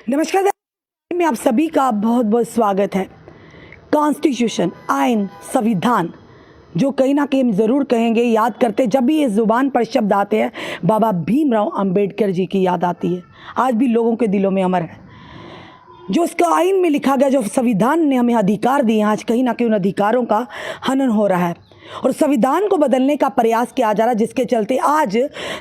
नमस्कार में आप सभी का बहुत बहुत स्वागत है। कॉन्स्टिट्यूशन, आइन, संविधान, जो कहीं ना कहीं हम ज़रूर कहेंगे, याद करते जब भी इस ज़ुबान पर शब्द आते हैं बाबा भीमराव अंबेडकर जी की याद आती है। आज भी लोगों के दिलों में अमर है। जो इसका आइन में लिखा गया, जो संविधान ने हमें अधिकार दिए, आज कहीं ना कहीं उन अधिकारों का हनन हो रहा है और संविधान को बदलने का प्रयास किया जा रहा है, जिसके चलते आज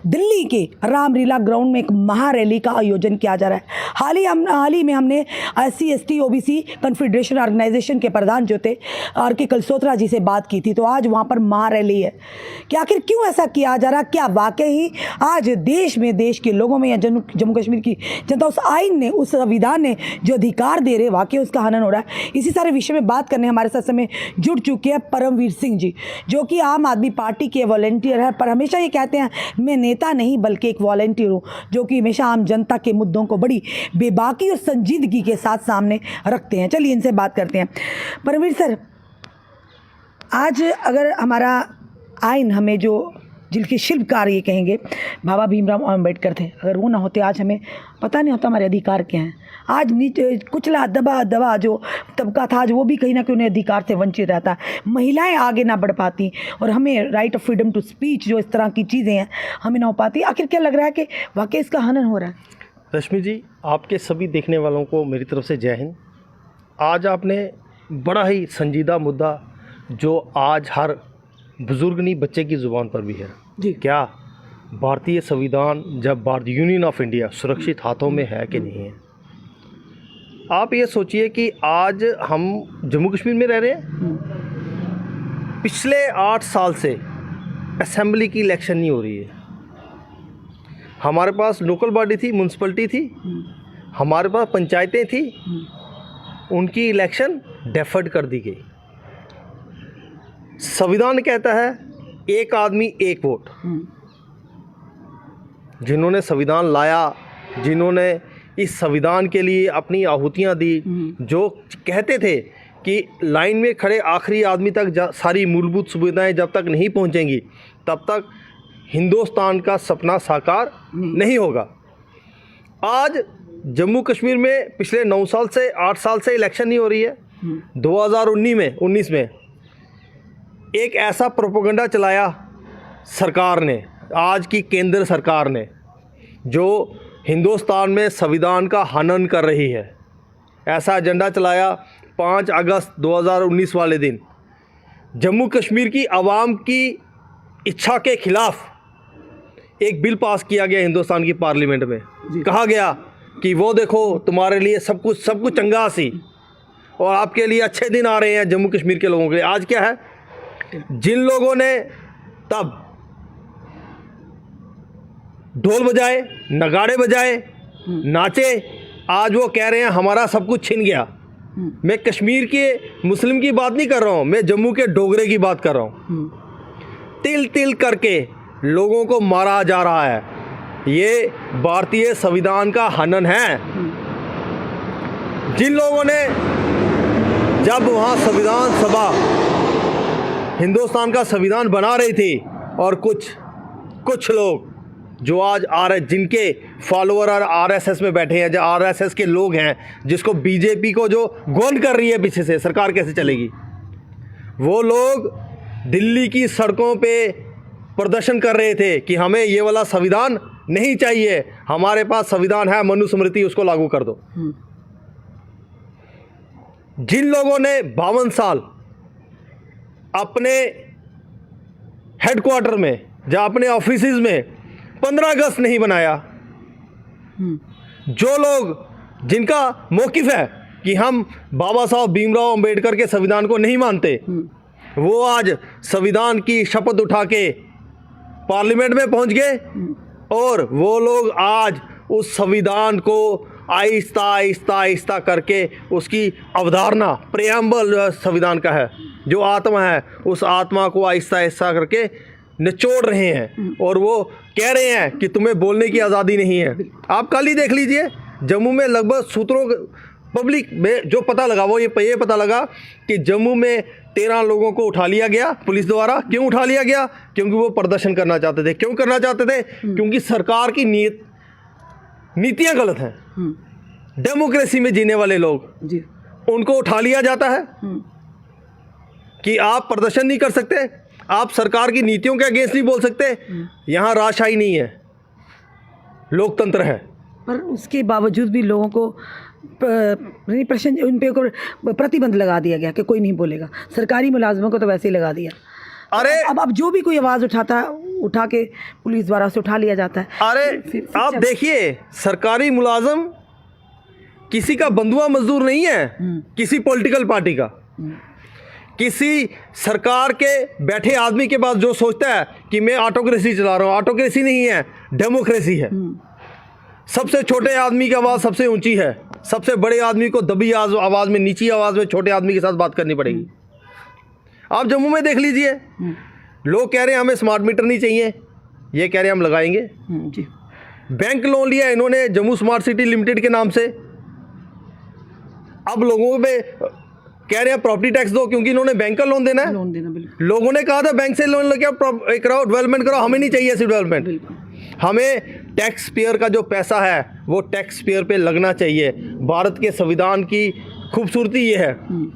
दिल्ली के रामलीला ग्राउंड में एक महारैली का आयोजन किया जा रहा है। हाल ही में हमने SC ST OBC confederation organisation के प्रधान जो थे RK कलसोत्रा जी से बात की थी, तो आज वहाँ पर महारैली है कि आखिर क्यों ऐसा किया जा रहा है। क्या वाकई आज देश में, देश के लोगों में या जम्मू कश्मीर की जनता उस आइन ने, उस संविधान ने जो अधिकार दे रहे, वाकई उसका हनन हो रहा है। इसी सारे विषय में बात करने हमारे साथ समय जुड़ चुके हैं परमवीर सिंह जी, जो कि आम आदमी पार्टी के वॉलंटियर है, पर हमेशा ये कहते हैं मैं नेता नहीं बल्कि एक वॉलंटियर हूँ, जो कि हमेशा आम जनता के मुद्दों को बड़ी बेबाकी और संजीदगी के साथ सामने रखते हैं। चलिए इनसे बात करते हैं। परमवीर सर, आज अगर हमारा आइन हमें जो जिनके शिल्पकार ये कहेंगे बाबा भीमराव अम्बेडकर थे, अगर वो ना होते आज हमें पता नहीं होता हमारे अधिकार क्या हैं। आज नीचे कुचला दबा जो तबका था, आज वो भी कहीं ना कहीं उन्हें अधिकार से वंचित रहता है। महिलाएं आगे ना बढ़ पाती और हमें right of freedom to speech, जो इस तरह की चीज़ें हैं, हमें ना हो पाती। आखिर क्या लग रहा है कि वाकई इसका हनन हो रहा है? रश्मि जी, आपके सभी देखने वालों को मेरी तरफ से जय हिंद। आज आपने बड़ा ही संजीदा मुद्दा, जो आज हर बुजुर्ग नहीं बच्चे की ज़ुबान पर भी है जी, क्या भारतीय संविधान, जब भारत यूनियन ऑफ इंडिया सुरक्षित हाथों में है कि नहीं है। आप ये सोचिए कि आज हम जम्मू कश्मीर में रह रहे हैं, पिछले 8 साल से असेंबली की इलेक्शन नहीं हो रही है। हमारे पास लोकल बॉडी थी, म्यूनसिपलिटी थी, हमारे पास पंचायतें थी, उनकी इलेक्शन डेफर्ड कर दी गई। संविधान कहता है एक आदमी एक वोट। जिन्होंने संविधान लाया, जिन्होंने इस संविधान के लिए अपनी आहुतियाँ दी, जो कहते थे कि लाइन में खड़े आखिरी आदमी तक सारी मूलभूत सुविधाएं जब तक नहीं पहुंचेंगी तब तक हिंदुस्तान का सपना साकार नहीं होगा। आज जम्मू कश्मीर में पिछले 9 साल से 8 साल से इलेक्शन नहीं हो रही है। 2019 में एक ऐसा प्रोपेगेंडा चलाया सरकार ने, आज की केंद्र सरकार ने, जो हिंदुस्तान में संविधान का हनन कर रही है। ऐसा एजेंडा चलाया 5 अगस्त 2019 वाले दिन जम्मू कश्मीर की आवाम की इच्छा के खिलाफ एक बिल पास किया गया हिंदुस्तान की पार्लियामेंट में। कहा गया कि वो देखो तुम्हारे लिए सब कुछ चंगा सी और आपके लिए अच्छे दिन आ रहे हैं जम्मू कश्मीर के लोगों के लिए। आज क्या है, जिन लोगों ने तब ढोल बजाए, नगाड़े बजाए, नाचे, आज वो कह रहे हैं हमारा सब कुछ छिन गया। मैं कश्मीर के मुस्लिम की बात नहीं कर रहा हूँ, मैं जम्मू के डोगरे की बात कर रहा हूँ। तिल तिल करके लोगों को मारा जा रहा है। ये भारतीय संविधान का हनन है। जिन लोगों ने जब वहाँ संविधान सभा हिंदुस्तान का संविधान बना रही थी, और कुछ लोग जो आज जिनके फॉलोअर और RSS में बैठे हैं, जो RSS के लोग हैं, जिसको बीजेपी को जो गोंद कर रही है पीछे से, सरकार कैसे चलेगी, वो लोग दिल्ली की सड़कों पे प्रदर्शन कर रहे थे कि हमें ये वाला संविधान नहीं चाहिए, हमारे पास संविधान है मनुस्मृति, उसको लागू कर दो। जिन लोगों ने 52 साल अपने हेडक्वार्टर में या अपने ऑफिसेज में 15 अगस्त नहीं बनाया, जो लोग जिनका मौकिफ है कि हम बाबा साहब भीमराव अंबेडकर के संविधान को नहीं मानते, वो आज संविधान की शपथ उठा के पार्लियामेंट में पहुंच गए और वो लोग आज उस संविधान को आहिस्ता करके उसकी अवधारणा, प्रेम्बल संविधान का है, जो आत्मा है, उस आत्मा को आहिस्ता करके निचोड़ रहे हैं और वो कह रहे हैं कि तुम्हें बोलने की आज़ादी नहीं है। आप कल ही देख लीजिए, जम्मू में लगभग सूत्रों पब्लिक में जो पता लगा, वो ये पता लगा कि जम्मू में 13 लोगों को उठा लिया गया पुलिस द्वारा। क्यों उठा लिया गया? क्योंकि वो प्रदर्शन करना चाहते थे। क्यों करना चाहते थे? क्योंकि सरकार की नीतियाँ गलत हैं। डेमोक्रेसी में जीने वाले लोग, जी उनको उठा लिया जाता है कि आप प्रदर्शन नहीं कर सकते, आप सरकार की नीतियों के अगेंस्ट नहीं बोल सकते। यहाँ राजशाही नहीं है, लोकतंत्र है। पर उसके बावजूद भी लोगों को प्रश्न उन पे को प्रतिबंध लगा दिया गया कि कोई नहीं बोलेगा। सरकारी मुलाजमों को तो वैसे ही लगा दिया। अरे अब जो भी कोई आवाज़ उठाता है उठा के पुलिस द्वारा से उठा लिया जाता है। अरे फिर आप देखिए, सरकारी मुलाजम किसी का बंधुआ मजदूर नहीं है, किसी पॉलिटिकल पार्टी का, किसी सरकार के बैठे आदमी के पास जो सोचता है कि मैं ऑटोक्रेसी चला रहा हूँ। ऑटोक्रेसी नहीं है, डेमोक्रेसी है। सबसे छोटे आदमी की आवाज़ सबसे ऊंची है, सबसे बड़े आदमी को दबी आवाज़ में, नीची आवाज़ में छोटे आदमी के साथ बात करनी पड़ेगी। आप जम्मू में देख लीजिए, लोग कह रहे हैं हमें स्मार्ट मीटर नहीं चाहिए, ये कह रहे हैं हम लगाएंगे। जी बैंक लोन लिया इन्होंने जम्मू स्मार्ट सिटी लिमिटेड के नाम से। अब लोगों पे कह रहे हैं प्रॉपर्टी टैक्स दो, क्योंकि इन्होंने बैंक का लोन देना है। लोन देना बिल्कुल लोगों ने कहा था बैंक से लोन लेके कराओ, डेवलपमेंट करो। हमें नहीं चाहिए ऐसी डेवलपमेंट। हमें टैक्स पेयर का जो पैसा है वो टैक्स पेयर पे लगना चाहिए। भारत के संविधान की खूबसूरती ये है,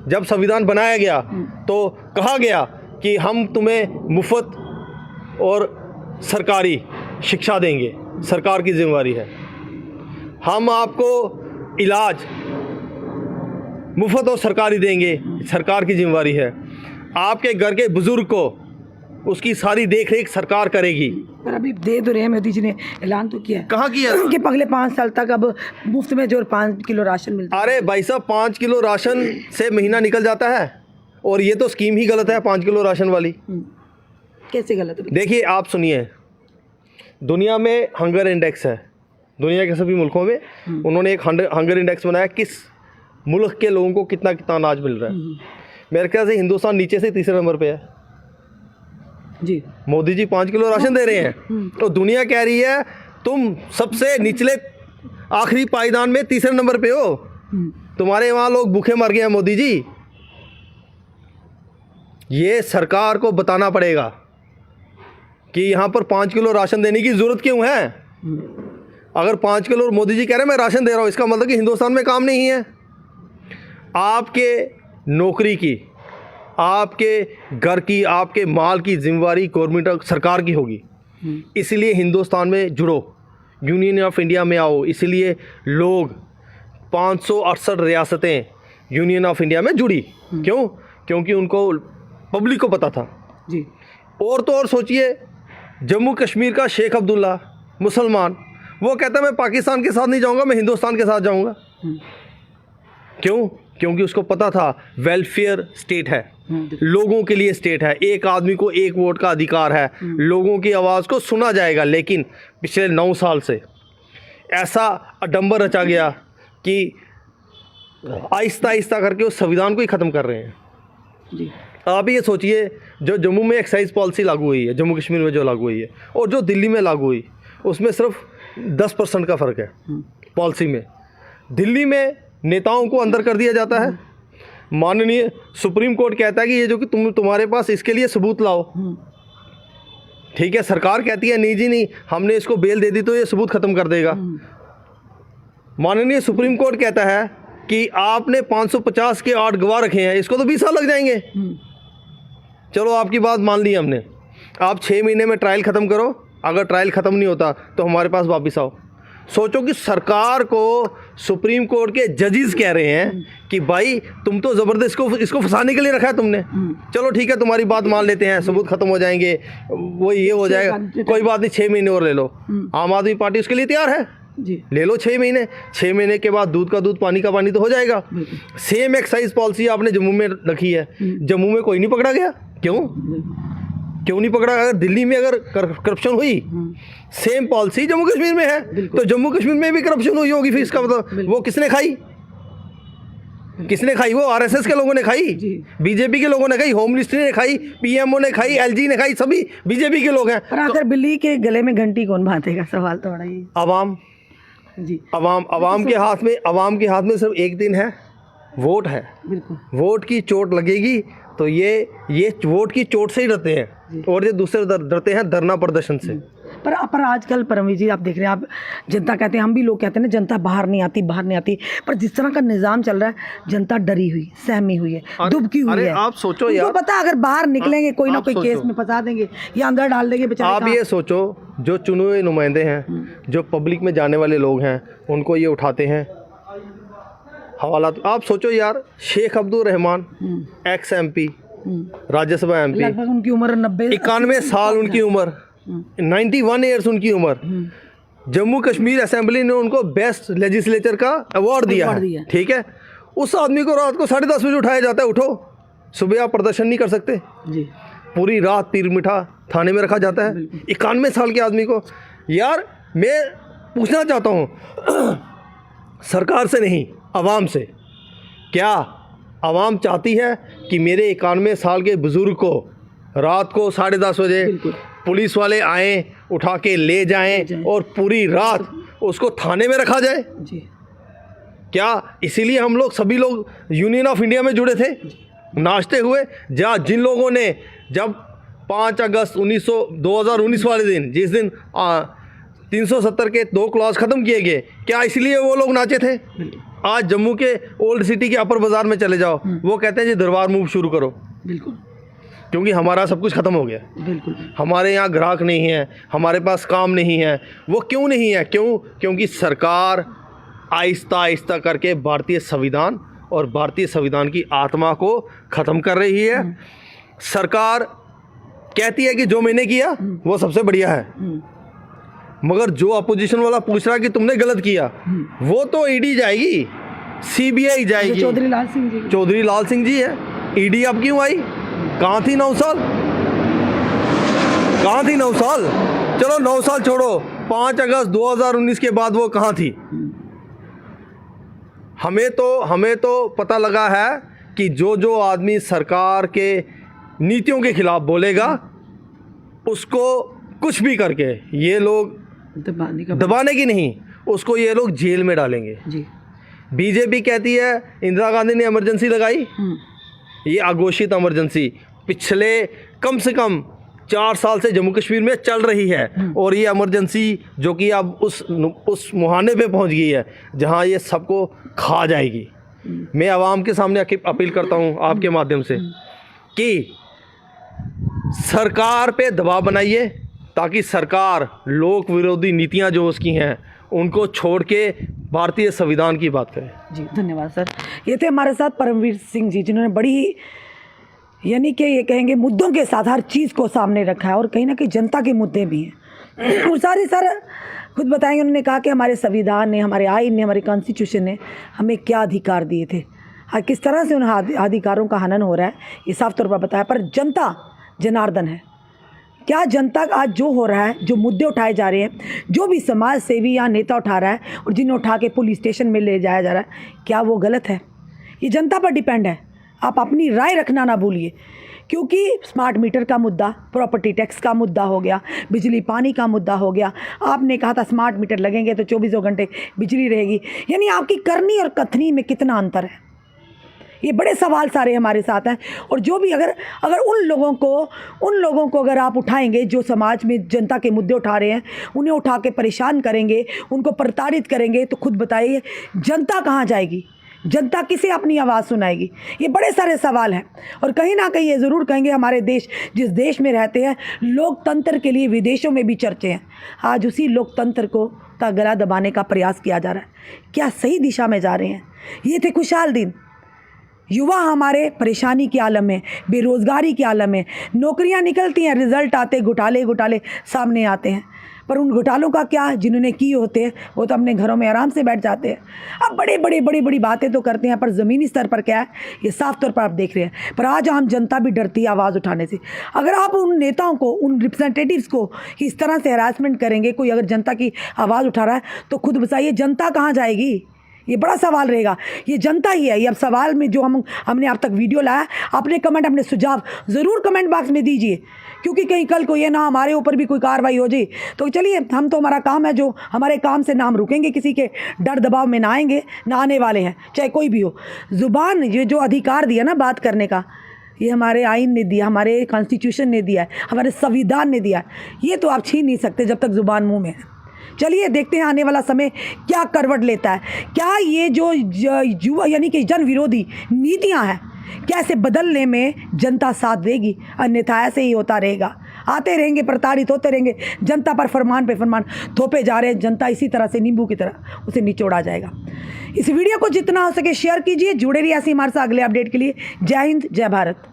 जब संविधान बनाया गया तो कहा गया कि हम तुम्हें मुफ्त और सरकारी शिक्षा देंगे, सरकार की जिम्मेदारी है। हम आपको इलाज मुफ्त और सरकारी देंगे, सरकार की जिम्मेदारी है। आपके घर के बुजुर्ग को उसकी सारी देख रेख सरकार करेगी। पर अभी दे तो रहे हैं, मोदी जी ने ऐलान तो किया है। कहाँ किया? कि अगले 5 साल तक अब मुफ्त में जो 5 किलो राशन मिलता है। अरे भाई साहब, 5 किलो राशन से महीना निकल जाता है, और ये तो स्कीम ही गलत है 5 किलो राशन वाली। कैसे गलत है? देखिए आप सुनिए, दुनिया में हंगर इंडेक्स है, दुनिया के सभी मुल्कों में उन्होंने एक हंगर इंडेक्स बनाया, किस मुल्क के लोगों को कितना कितना अनाज मिल रहा है। मेरे ख्याल से हिंदुस्तान नीचे से तीसरे नंबर पे है। जी मोदी जी 5 किलो राशन दे रहे हैं, तो दुनिया कह रही है तुम सबसे निचले आखिरी पायदान में तीसरे नंबर पे हो, तुम्हारे वहाँ लोग भूखे मर गए हैं। मोदी जी, ये सरकार को बताना पड़ेगा कि यहाँ पर 5 किलो राशन देने की ज़रूरत क्यों है। अगर 5 किलो मोदी जी कह रहे हैं मैं राशन दे रहा हूँ, इसका मतलब कि हिंदुस्तान में काम नहीं है। आपके नौकरी की, आपके घर की, आपके माल की जिम्मेदारी गवर्नमेंट सरकार की होगी। इसलिए हिंदुस्तान में जुड़ो, यूनियन ऑफ इंडिया में आओ। इसलिए लोग 568 रियासतें यूनियन ऑफ इंडिया में जुड़ी। क्यों? क्योंकि उनको, पब्लिक को पता था। जी और तो और सोचिए, जम्मू कश्मीर का शेख अब्दुल्ला मुसलमान, वो कहता है मैं पाकिस्तान के साथ नहीं जाऊंगा, मैं हिंदुस्तान के साथ जाऊंगा। क्यों? क्योंकि उसको पता था वेलफेयर स्टेट है, लोगों के लिए स्टेट है, एक आदमी को एक वोट का अधिकार है, लोगों की आवाज़ को सुना जाएगा। लेकिन पिछले 9 साल से ऐसा अडंबर रचा गया कि आहिस्ता आहिस्ता करके उस संविधान को ही ख़त्म कर रहे हैं। जी आप ये सोचिए, जो जम्मू में एक्साइज पॉलिसी लागू हुई है, जम्मू कश्मीर में जो लागू हुई है, और जो दिल्ली में लागू हुई, उसमें सिर्फ 10% का फ़र्क है पॉलिसी में। दिल्ली में नेताओं को अंदर कर दिया जाता है। माननीय सुप्रीम कोर्ट कहता है कि ये जो कि तुम्हारे पास इसके लिए सबूत लाओ। ठीक है, सरकार कहती है नहीं जी नहीं, हमने इसको बेल दे दी तो ये सबूत ख़त्म कर देगा। माननीय सुप्रीम कोर्ट कहता है कि आपने 550 के 8 गवाह रखे हैं, इसको तो 20 साल लग जाएंगे। चलो आपकी बात मान ली हमने, आप 6 महीने में ट्रायल ख़त्म करो, अगर ट्रायल ख़त्म नहीं होता तो हमारे पास वापस आओ। सोचो कि सरकार को सुप्रीम कोर्ट के जजेस कह रहे हैं कि भाई तुम तो ज़बरदस्त इसको फंसाने के लिए रखा है तुमने। चलो ठीक है, तुम्हारी बात मान लेते हैं, सबूत ख़त्म हो जाएंगे, वो ये हो जाएगा, कोई बात नहीं, 6 महीने और ले लो। आम आदमी पार्टी उसके लिए तैयार है, जी ले लो 6 महीने। 6 महीने के बाद दूध का दूध पानी का पानी तो हो जाएगा। सेम एक्साइज पॉलिसी आपने जम्मू में रखी है, जम्मू में कोई नहीं पकड़ा गया। क्यों नहीं पकड़ा? अगर दिल्ली में अगर करप्शन हुई, सेम पॉलिसी जम्मू कश्मीर में है, तो जम्मू कश्मीर में भी करप्शन हुई होगी। फिर इसका मतलब वो किसने खाई? किसने खाई? वो आरएसएस के लोगों ने खाई, बीजेपी के लोगों ने खाई, होम मिनिस्ट्री ने खाई, पीएमओ ने खाई, एलजी ने खाई, सभी बीजेपी के लोग हैं। पर आखिर बिल्ली के गले में घंटी कौन बांधेगा? सवाल तो बड़ा ही। अवाम, जी अवाम के हाथ में सिर्फ एक दिन है, वोट है। बिल्कुल, वोट की चोट लगेगी तो ये वोट की चोट से ही डरते हैं, और ये दूसरे डरते हैं धरना प्रदर्शन से। पर आजकल परमवीर जी आप देख रहे हैं, आप जनता कहते हैं, हम भी लोग कहते हैं ना जनता बाहर नहीं आती, पर जिस तरह का निज़ाम चल रहा है जनता डरी हुई, सहमी हुई है, दुबकी हुई है। आप सोचो उनको यार, पता अगर बाहर निकलेंगे कोई ना कोई केस में फंसा देंगे या अंदर डाल देंगे बेचारे। आप ये सोचो, जो चुने हुए नुमाइंदे हैं, जो पब्लिक में जाने वाले लोग हैं, उनको ये उठाते हैं हवाला। आप सोचो यार, Sheikh Abdul Rahman ex MP, Rajya Sabha MP, लगभग उनकी उम्र 91 साल उनकी उम्र, 91 ईयर्स उनकी उम्र। जम्मू कश्मीर असेंबली ने उनको बेस्ट लेजिस्लेचर का अवार्ड दिया है, ठीक है। उस आदमी को रात को 10:30 बजे उठाया जाता है, उठो सुबह आप प्रदर्शन नहीं कर सकते जी, पूरी रात पीर मिठा थाने में रखा जाता है 91 साल के आदमी को। यार मैं पूछना चाहता हूँ सरकार से नहीं, आवाम से, क्या आवाम चाहती है कि मेरे 91 साल के बुज़ुर्ग को रात को 10:30 बजे पुलिस वाले आएँ, उठा के ले जाएं और पूरी रात उसको थाने में रखा जाए जी। क्या इसीलिए हम लोग सभी लोग यूनियन ऑफ इंडिया में जुड़े थे नाचते हुए? जिन लोगों ने जब 5 अगस्त 2019 वाले दिन, जिस दिन 370 के 2 क्लॉज ख़त्म किए गए, क्या इसलिए वो लोग नाचे थे? आज जम्मू के ओल्ड सिटी के अपर बाज़ार में चले जाओ, वो कहते हैं जी दरबार मूव शुरू करो, बिल्कुल, क्योंकि हमारा सब कुछ ख़त्म हो गया, बिल्कुल। हमारे यहाँ ग्राहक नहीं है, हमारे पास काम नहीं है। वो क्यों नहीं है? क्योंकि सरकार आहिस्ता आहिस्ता करके भारतीय संविधान और भारतीय संविधान की आत्मा को ख़त्म कर रही है। सरकार कहती है कि जो मैंने किया वो सबसे बढ़िया है, मगर जो अपोजिशन वाला पूछ रहा है कि तुमने गलत किया, वो तो ईडी जाएगी, CBI जाएगी। चौधरी लाल सिंह जी है, ईडी अब क्यों आई? कहाँ थी 9 साल? कहाँ थी 9 साल? चलो 9 साल छोड़ो, 5 अगस्त 2019 के बाद वो कहाँ थी? हमें तो पता लगा है कि जो आदमी सरकार के नीतियों के खिलाफ बोलेगा, उसको कुछ भी करके ये लोग दबाने की नहीं, उसको ये लोग जेल में डालेंगे जी। बीजेपी कहती है इंदिरा गांधी ने इमरजेंसी लगाई, ये अघोषित इमरजेंसी पिछले कम से कम 4 साल से जम्मू कश्मीर में चल रही है, और ये इमरजेंसी जो कि अब उस मुहाने पे पहुंच गई है जहां ये सबको खा जाएगी। मैं आवाम के सामने अपील करता हूं आपके माध्यम से कि सरकार पे दबाव बनाइए, ताकि सरकार लोक विरोधी नीतियां जो उसकी हैं उनको छोड़ के भारतीय संविधान की बात करें। जी धन्यवाद सर। ये थे हमारे साथ परमवीर सिंह जी, जिन्होंने बड़ी ही यानी कि ये कहेंगे मुद्दों के साथ हर चीज़ को सामने रखा है, और कहीं ना कहीं जनता के मुद्दे भी हैं। और सारे सर खुद बताएंगे, उन्होंने कहा कि हमारे संविधान ने, हमारे आइन ने, हमारे कॉन्स्टिट्यूशन ने हमें क्या अधिकार दिए थे, हाँ किस तरह से उन अधिकारों का हनन हो रहा है, ये साफ तौर पर बताया। पर जनता जनार्दन है, क्या जनता आज जो हो रहा है, जो मुद्दे उठाए जा रहे हैं, जो भी समाज सेवी या नेता उठा रहा है और जिन्हें उठा के पुलिस स्टेशन में ले जाया जा रहा है, क्या वो गलत है? ये जनता पर डिपेंड है। आप अपनी राय रखना ना भूलिए, क्योंकि स्मार्ट मीटर का मुद्दा, प्रॉपर्टी टैक्स का मुद्दा हो गया, बिजली पानी का मुद्दा हो गया। आपने कहा था स्मार्ट मीटर लगेंगे तो 24 घंटे बिजली रहेगी, यानी आपकी करनी और कथनी में कितना अंतर है? ये बड़े सवाल सारे हमारे साथ हैं। और जो भी अगर उन लोगों को अगर आप उठाएंगे जो समाज में जनता के मुद्दे उठा रहे हैं, उन्हें उठा के परेशान करेंगे, उनको प्रताड़ित करेंगे, तो खुद बताइए जनता कहाँ जाएगी? जनता किसे अपनी आवाज़ सुनाएगी? ये बड़े सारे सवाल हैं। और कहीं ना कहीं ये ज़रूर कहेंगे, हमारे देश, जिस देश में रहते हैं, लोकतंत्र के लिए विदेशों में भी चर्चे हैं। आज उसी लोकतंत्र का गला दबाने का प्रयास किया जा रहा है। क्या सही दिशा में जा रहे हैं? ये थे खुशहाल दिन। युवा हमारे परेशानी के आलम में, बेरोज़गारी के आलम में, नौकरियां निकलती हैं, रिज़ल्ट आते, घोटाले सामने आते हैं। पर उन घोटालों का क्या, जिन्होंने किए होते हैं वो तो अपने घरों में आराम से बैठ जाते हैं। अब बड़ी बातें तो करते हैं, पर ज़मीनी स्तर पर क्या है ये साफ तौर पर आप देख रहे हैं। पर आज आम जनता भी डरती है आवाज़ उठाने से। अगर आप उन नेताओं को, उन रिप्रेजेंटेटिव्स को इस तरह से हरासमेंट करेंगे, कोई अगर जनता की आवाज़ उठा रहा है, तो खुद बताइए जनता कहाँ जाएगी? ये बड़ा सवाल रहेगा। ये जनता ही है। ये अब सवाल में जो हमने अब तक वीडियो लाया, अपने कमेंट, अपने सुझाव ज़रूर कमेंट बॉक्स में दीजिए, क्योंकि कहीं कल को ये ना हमारे ऊपर भी कोई कार्रवाई हो जाए तो चलिए, हम तो हमारा काम है, जो हमारे काम से ना हम रुकेंगे, किसी के डर दबाव में ना आएंगे, ना आने वाले हैं, चाहे कोई भी हो। ज़ुबान, ये जो अधिकार दिया ना बात करने का, ये हमारे आइन ने दिया, हमारे कॉन्स्टिट्यूशन ने दिया है, हमारे संविधान ने दिया है, ये तो आप छीन नहीं सकते जब तक ज़ुबान मुंह में है। चलिए देखते हैं आने वाला समय क्या करवट लेता है, क्या ये जो युवा यानी कि जन विरोधी नीतियां हैं कैसे बदलने में जनता साथ देगी, अन्यथा ऐसे ही होता रहेगा। आते रहेंगे, प्रताड़ित होते रहेंगे, जनता पर फरमान पे फरमान थोपे जा रहे हैं, जनता इसी तरह से नींबू की तरह उसे निचोड़ा जाएगा। इस वीडियो को जितना हो सके शेयर कीजिए, जुड़े रहिए ऐसे हमारे साथ अगले अपडेट के लिए। जय हिंद, जय भारत।